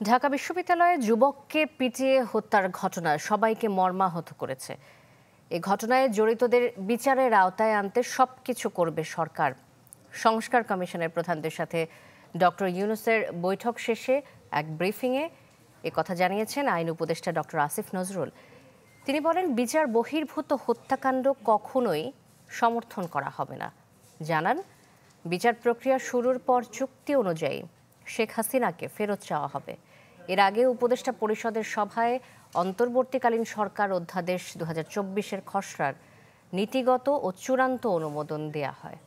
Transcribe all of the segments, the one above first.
ঢাকা বিশ্ববিদ্যালয়ে যুবককে পিটিয়ে হত্যার ঘটনা সবাইকে মর্মাহত করেছে। এই ঘটনায় জড়িতদের বিচারের আওতায় আনতে সবকিছু করবে সরকার। সংস্কার কমিশনের প্রধানদের সাথে ডক্টর ইউনূসের বৈঠক শেষে এক ব্রিফিংয়ে কথা জানিয়েছেন আইন উপদেষ্টা ডক্টর আসিফ নজরুল। তিনি বলেন, বিচার বহির্ভূত হত্যাকাণ্ড কখনোই সমর্থন করা হবে না। জানান, বিচার প্রক্রিয়া শুরুর পর চুক্তি অনুযায়ী শেখ হাসিনাকে ফেরত চাওয়া হবে। এর আগে উপদেষ্টা পরিষদের সভায় অন্তর্বর্তীকালীন সরকার অধ্যাদেশ 2024-এর খসড়ার নীতিগত ও চূড়ান্ত অনুমোদন দেয়া হয়।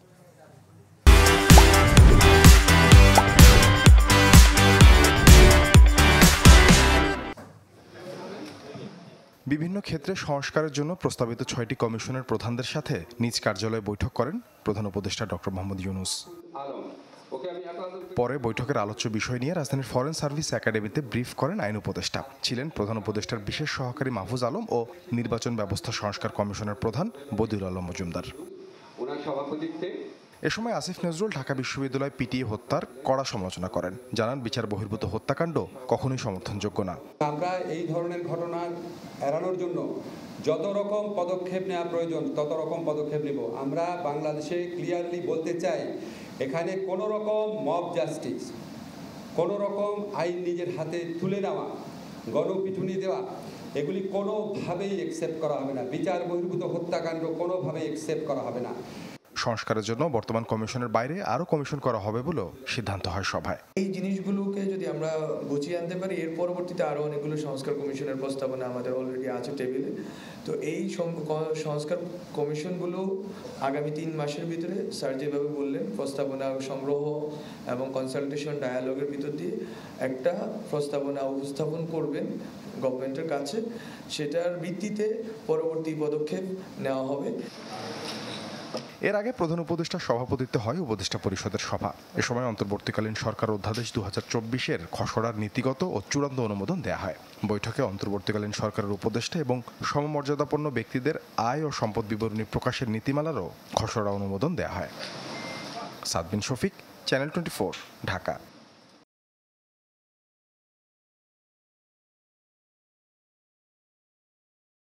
বিভিন্ন ক্ষেত্রে সংস্কারের জন্য প্রস্তাবিত 6টি কমিশনের প্রধানদের সাথে নিজ কার্যালয়ে বৈঠক করেন প্রধান উপদেষ্টা ডক্টর মোহাম্মদ ইউনূস। পরে বৈঠকের আলোচ্য বিষয় নিয়ে রাজধানীর ফরেন সার্ভিস একাডেমিতে ব্রিফ করেন আইন উপদেষ্টা। ছিলেন প্রধান উপদেষ্টার বিশেষ সহকারী মাহফুজ আলম ও নির্বাচন ব্যবস্থা সংস্কার কমিশনের প্রধান বদিউল আলম মজুমদার। এ সময় আসিফ নজরুল ঢাকা বিশ্ববিদ্যালয় পিটিয়ে হত্যার কড়া সমালোচনা করেন। জানান, বিচার বহির্ভূত হত্যাকাণ্ড কখনোই সমর্থনযোগ্য না। আমরা এই ধরনের ঘটনা এড়ানোর জন্য যত রকম পদক্ষেপ নেওয়া প্রয়োজন তত রকম পদক্ষেপ নেব। আমরা বাংলাদেশে ক্লিয়ারলি বলতে চাই, এখানে কোনো রকম মব জাস্টিস, কোনো রকম আইন নিজের হাতে তুলে নেওয়া, গণপিটুনি দেওয়া, এগুলি কোনোভাবেই অ্যাকসেপ্ট করা হবে না। বিচার বহির্ভূত হত্যাকাণ্ড কোনোভাবেই অ্যাকসেপ্ট করা হবে না। সংস্কারের জন্য বর্তমান কমিশনের বাইরে আরও কমিশন করা হবে বলেও সিদ্ধান্ত হয় সভায়। এই জিনিসগুলোকে যদি আমরা গুছিয়ে আনতে পারি, এর পরবর্তীতে আরও অনেকগুলো সংস্কার কমিশনের প্রস্তাবনা আমাদের অলরেডি আছে টেবিলে। তো এই সংস্কার কমিশনগুলো আগামী 3 মাসের ভিতরে স্যার যেভাবে বললেন, প্রস্তাবনা সংগ্রহ এবং কনসালটেশন ডায়ালগের ভিতর দিয়ে একটা প্রস্তাবনা উপস্থাপন করবেন গভর্নমেন্টের কাছে। সেটার ভিত্তিতে পরবর্তী পদক্ষেপ নেওয়া হবে। এর আগে প্রধান উপদেষ্টার সভাপতিত্বে হয় উপদেষ্টা পরিষদের সভা। এ সময় অন্তর্বর্তীকালীন সরকার অধ্যাদেশ 2024-এর খসড়ার নীতিগত ও চূড়ান্ত অনুমোদন দেয়া হয়। বৈঠকে অন্তর্বর্তীকালীন সরকারের উপদেষ্টা এবং সমমর্যাদাপন্ন ব্যক্তিদের আয় ও সম্পদ বিবরণী প্রকাশের নীতিমালারও খসড়া অনুমোদন দেয়া হয়। সাদবিন শফিক, চ্যানেল 24, ঢাকা।